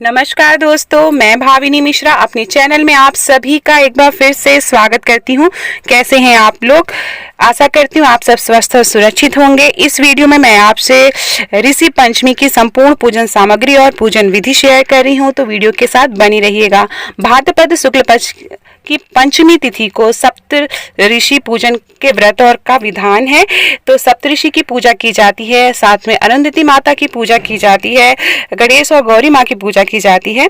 नमस्कार दोस्तों, मैं भाविनी मिश्रा अपने चैनल में आप सभी का एक बार फिर से स्वागत करती हूँ। कैसे हैं आप लोग? आशा करती हूँ आप सब स्वस्थ और सुरक्षित होंगे। इस वीडियो में मैं आपसे ऋषि पंचमी की संपूर्ण पूजन सामग्री और पूजन विधि शेयर कर रही हूँ, तो वीडियो के साथ बनी रहिएगा। भाद्रपद शुक्ल पक्ष की पंचमी तिथि को सप्त ऋषि पूजन के व्रत और का विधान है। तो सप्त ऋषि की पूजा की जाती है, साथ में अरुंधति माता की पूजा की जाती है, गणेश और गौरी माँ की पूजा की जाती है।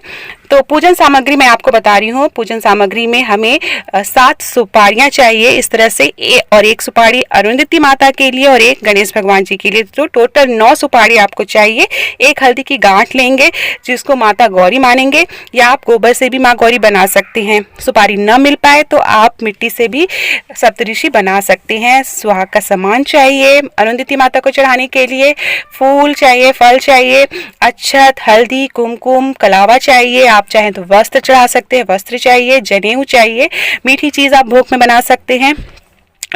तो पूजन सामग्री मैं आपको बता रही हूँ। पूजन सामग्री में हमें 7 सुपारियां चाहिए इस तरह से, और 1 सुपारी अरुंधति माता के लिए और 1 गणेश भगवान जी के लिए। तो टोटल 9 सुपारी आपको चाहिए। 1 हल्दी की गांठ लेंगे जिसको माता गौरी मानेंगे, या आप गोबर से भी माँ गौरी बना सकते हैं। सुपारी न मिल पाए तो आप मिट्टी से भी सप्तऋषि बना सकते हैं। सुहाग का सामान चाहिए अरुंधति माता को चढ़ाने के लिए। फूल चाहिए, फल चाहिए, अक्षत, हल्दी, कुमकुम, कलावा चाहिए। आप चाहें तो वस्त्र चढ़ा सकते हैं, वस्त्र चाहिए, जनेऊ चाहिए, मीठी चीज़ आप भोग में बना सकते हैं।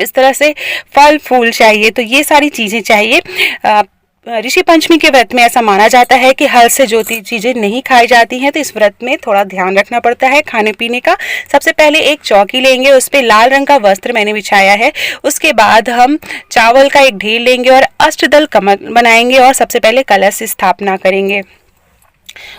इस तरह से फल फूल चाहिए। तो ये सारी चीज़ें चाहिए। ऋषि पंचमी के व्रत में ऐसा माना जाता है कि हल से जो चीज़ें नहीं खाई जाती हैं, तो इस व्रत में थोड़ा ध्यान रखना पड़ता है खाने पीने का। सबसे पहले एक चौकी लेंगे, उस पर लाल रंग का वस्त्र मैंने बिछाया है। उसके बाद हम चावल का एक ढेर लेंगे और अष्टदल कमल बनाएंगे और सबसे पहले कलश स्थापना करेंगे।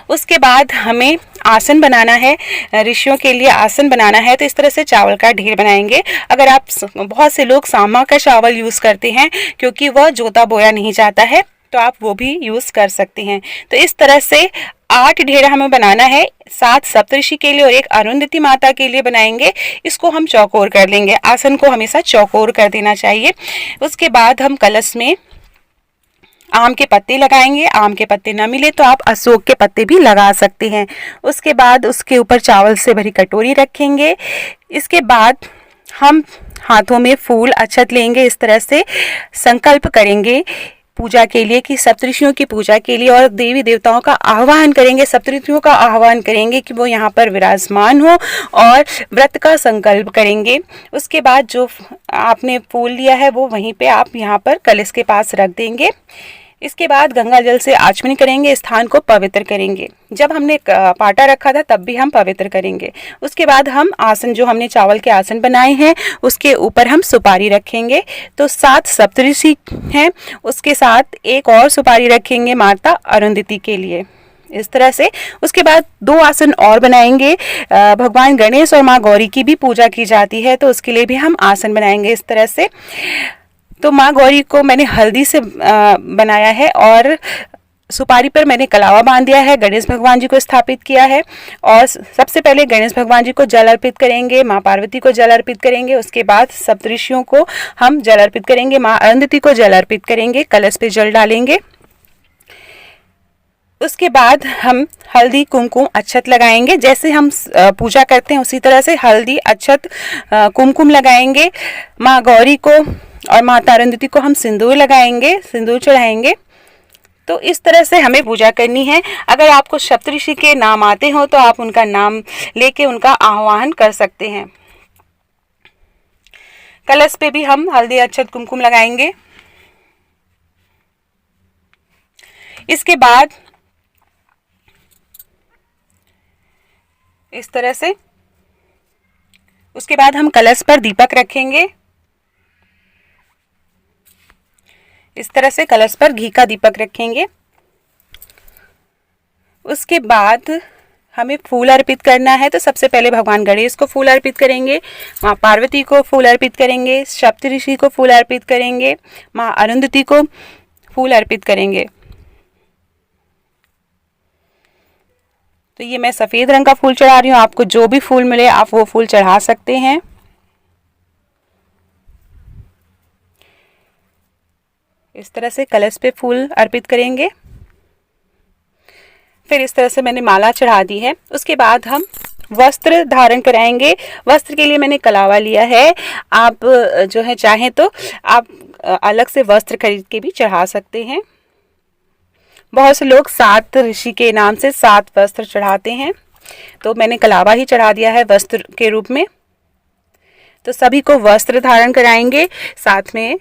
उसके बाद हमें आसन बनाना है, ऋषियों के लिए आसन बनाना है। तो इस तरह से चावल का ढेर बनाएंगे। अगर आप बहुत से लोग सामा का चावल यूज़ करते हैं क्योंकि वह जोता बोया नहीं जाता है, तो आप वो भी यूज़ कर सकते हैं। तो इस तरह से 8 ढेर हमें बनाना है। 7 सप्तऋषि के लिए और 1 अरुंधति माता के लिए बनाएंगे। इसको हम चौकोर कर लेंगे। आसन को हमेशा चौकोर कर देना चाहिए। उसके बाद हम कलश में आम के पत्ते लगाएंगे। आम के पत्ते ना मिले तो आप अशोक के पत्ते भी लगा सकते हैं। उसके बाद उसके ऊपर चावल से भरी कटोरी रखेंगे। इसके बाद हम हाथों में फूल अक्षत लेंगे। इस तरह से संकल्प करेंगे पूजा के लिए कि सप्तऋषियों की पूजा के लिए, और देवी देवताओं का आह्वान करेंगे, सप्तऋषियों का आह्वान करेंगे कि वो यहाँ पर विराजमान हो, और व्रत का संकल्प करेंगे। उसके बाद जो आपने फूल लिया है वो वहीं पे आप यहाँ पर कलश के पास रख देंगे। इसके बाद गंगा जल से आचमन करेंगे, स्थान को पवित्र करेंगे। जब हमने पाटा रखा था तब भी हम पवित्र करेंगे। उसके बाद हम आसन, जो हमने चावल के आसन बनाए हैं, उसके ऊपर हम सुपारी रखेंगे। तो 7 सप्तऋषि हैं, उसके साथ 1 और सुपारी रखेंगे माता अरुंधति के लिए। इस तरह से उसके बाद 2 आसन और बनाएंगे। भगवान गणेश और माँ गौरी की भी पूजा की जाती है, तो उसके लिए भी हम आसन बनाएंगे इस तरह से। तो माँ गौरी को मैंने हल्दी से बनाया है और सुपारी पर मैंने कलावा बांध दिया है। गणेश भगवान जी को स्थापित किया है, और सबसे पहले गणेश भगवान जी को जल अर्पित करेंगे, माँ पार्वती को जल अर्पित करेंगे। उसके बाद सप्तऋषियों को हम जल अर्पित करेंगे, माँ अरुंधति को जल अर्पित करेंगे, कलश पे जल डालेंगे। उसके बाद हम हल्दी, कुमकुम, अक्षत लगाएंगे। जैसे हम पूजा करते हैं उसी तरह से हल्दी, अक्षत, कुमकुम लगाएंगे। माँ गौरी को और माता अरुंधति को हम सिंदूर लगाएंगे, सिंदूर चढ़ाएंगे। तो इस तरह से हमें पूजा करनी है। अगर आपको सप्तऋषि के नाम आते हो तो आप उनका नाम लेके उनका आह्वान कर सकते हैं। कलश पे भी हम हल्दी, अक्षत, कुमकुम लगाएंगे। इसके बाद इस तरह से, उसके बाद हम कलश पर दीपक रखेंगे। इस तरह से कलश पर घी का दीपक रखेंगे। उसके बाद हमें फूल अर्पित करना है। तो सबसे पहले भगवान गणेश को फूल अर्पित करेंगे, माँ पार्वती को फूल अर्पित करेंगे, सप्तऋषि को फूल अर्पित करेंगे, माँ अरुंधति को फूल अर्पित करेंगे। तो ये मैं सफ़ेद रंग का फूल चढ़ा रही हूँ। आपको जो भी फूल मिले आप वो फूल चढ़ा सकते हैं। इस तरह से कलश पे फूल अर्पित करेंगे। फिर इस तरह से मैंने माला चढ़ा दी है। उसके बाद हम वस्त्र धारण कराएंगे। वस्त्र के लिए मैंने कलावा लिया है। आप जो है चाहें तो आप अलग से वस्त्र खरीद के भी चढ़ा सकते हैं। बहुत से लोग 7 ऋषि के नाम से 7 वस्त्र चढ़ाते हैं, तो मैंने कलावा ही चढ़ा दिया है वस्त्र के रूप में। तो सभी को वस्त्र धारण कराएंगे, साथ में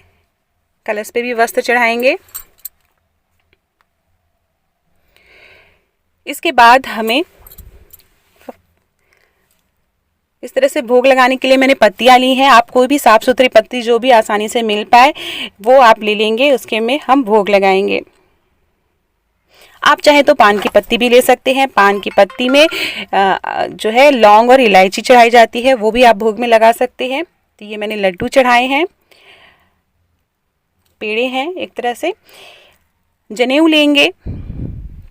कलश पे भी वस्त्र चढ़ाएंगे। इसके बाद हमें इस तरह से भोग लगाने के लिए मैंने पत्तियां ली हैं। आप कोई भी साफ़ सुथरी पत्ती जो भी आसानी से मिल पाए वो आप ले लेंगे, उसके में हम भोग लगाएंगे। आप चाहे तो पान की पत्ती भी ले सकते हैं। पान की पत्ती में जो है लौंग और इलायची चढ़ाई जाती है, वो भी आप भोग में लगा सकते हैं। तो ये मैंने लड्डू चढ़ाए हैं, पेड़े हैं एक तरह से। जनेऊ लेंगे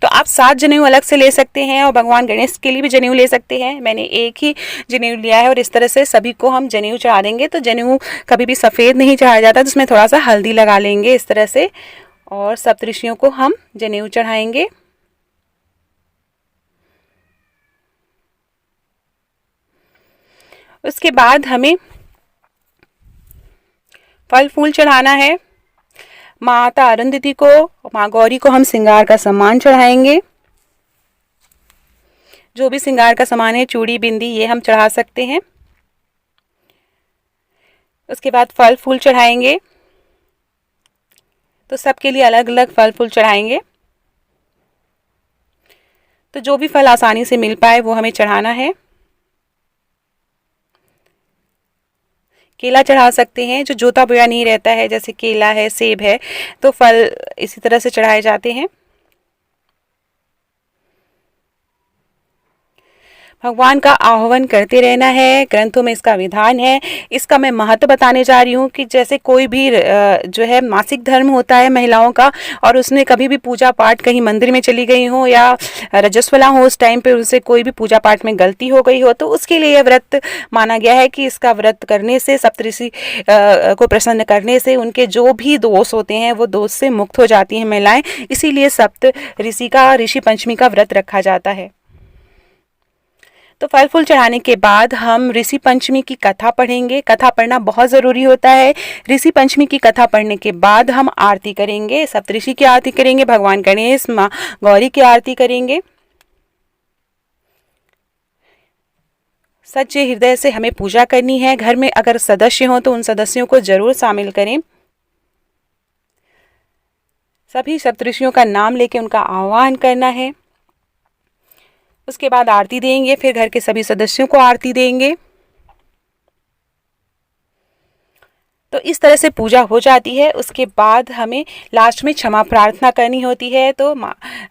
तो आप 7 जनेऊ अलग से ले सकते हैं और भगवान गणेश के लिए भी जनेऊ ले सकते हैं। मैंने एक ही जनेऊ लिया है और इस तरह से सभी को हम जनेऊ चढ़ा देंगे। तो जनेऊ कभी भी सफ़ेद नहीं चढ़ाया जाता, तो उसमें थोड़ा सा हल्दी लगा लेंगे इस तरह से, और सप्तऋषियों को हम जनेऊ चढ़ाएंगे। उसके बाद हमें फल फूल चढ़ाना है। माता अरुंधति को, माँ गौरी को हम श्रृंगार का सामान चढ़ाएंगे। जो भी श्रृंगार का सामान है, चूड़ी बिंदी, ये हम चढ़ा सकते हैं। उसके बाद फल फूल चढ़ाएंगे। तो सबके लिए अलग अलग फल फूल चढ़ाएंगे। तो जो भी फल आसानी से मिल पाए वो हमें चढ़ाना है। केला चढ़ा सकते हैं, जो जोता बोया नहीं रहता है, जैसे केला है, सेब है, तो फल इसी तरह से चढ़ाए जाते हैं। भगवान का आह्वान करते रहना है, ग्रंथों में इसका विधान है। इसका मैं महत्व बताने जा रही हूँ कि जैसे कोई भी जो है मासिक धर्म होता है महिलाओं का, और उसने कभी भी पूजा पाठ कहीं मंदिर में चली गई हो या रजस्वला हो, उस टाइम पे उनसे कोई भी पूजा पाठ में गलती हो गई हो, तो उसके लिए यह व्रत माना गया है कि इसका व्रत करने से, सप्तऋषि को प्रसन्न करने से उनके जो भी दोष होते हैं वो दोष से मुक्त हो जाती हैं महिलाएं। इसीलिए ऋषि पंचमी का व्रत रखा जाता है। तो फल फूल चढ़ाने के बाद हम ऋषि पंचमी की कथा पढ़ेंगे। कथा पढ़ना बहुत ज़रूरी होता है। ऋषि पंचमी की कथा पढ़ने के बाद हम आरती करेंगे, सप्तऋषि की आरती करेंगे, भगवान गणेश, माँ गौरी की आरती करेंगे। सच्चे हृदय से हमें पूजा करनी है। घर में अगर सदस्य हों तो उन सदस्यों को जरूर शामिल करें। सभी सप्तऋषियों का नाम लेके उनका आह्वान करना है। उसके बाद आरती देंगे, फिर घर के सभी सदस्यों को आरती देंगे। तो इस तरह से पूजा हो जाती है। उसके बाद हमें लास्ट में क्षमा प्रार्थना करनी होती है। तो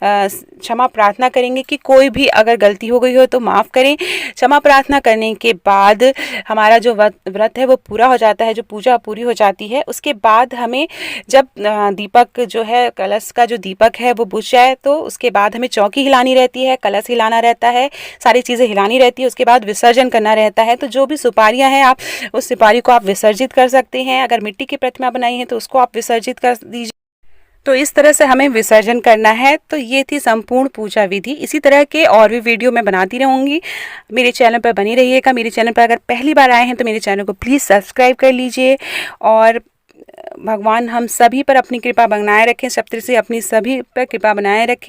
क्षमा प्रार्थना करेंगे कि कोई भी अगर गलती हो गई हो तो माफ़ करें। क्षमा प्रार्थना करने के बाद हमारा जो व्रत है वो पूरा हो जाता है, जो पूजा पूरी हो जाती है। उसके बाद हमें जब दीपक जो है, कलश का जो दीपक है वो बुझ जाए, तो उसके बाद हमें चौकी हिलानी रहती है, कलश हिलाना रहता है, सारी चीज़ें हिलानी रहती है। उसके बाद विसर्जन करना रहता है। तो जो भी सुपारियाँ हैं, आप उस सुपारी को आप विसर्जित कर सकते हैं। अगर मिट्टी की प्रतिमा बनाई है तो उसको आप विसर्जित कर दीजिए। तो इस तरह से हमें विसर्जन करना है। तो ये थी संपूर्ण पूजा विधि। इसी तरह के और भी वीडियो मैं बनाती रहूँगी। मेरे चैनल पर बनी रहिएगा। मेरे चैनल पर अगर पहली बार आए हैं तो मेरे चैनल को प्लीज़ सब्सक्राइब कर लीजिए। और भगवान हम सभी पर अपनी कृपा बनाए रखें, सप्तऋषि अपनी सभी पर कृपा बनाए रखें।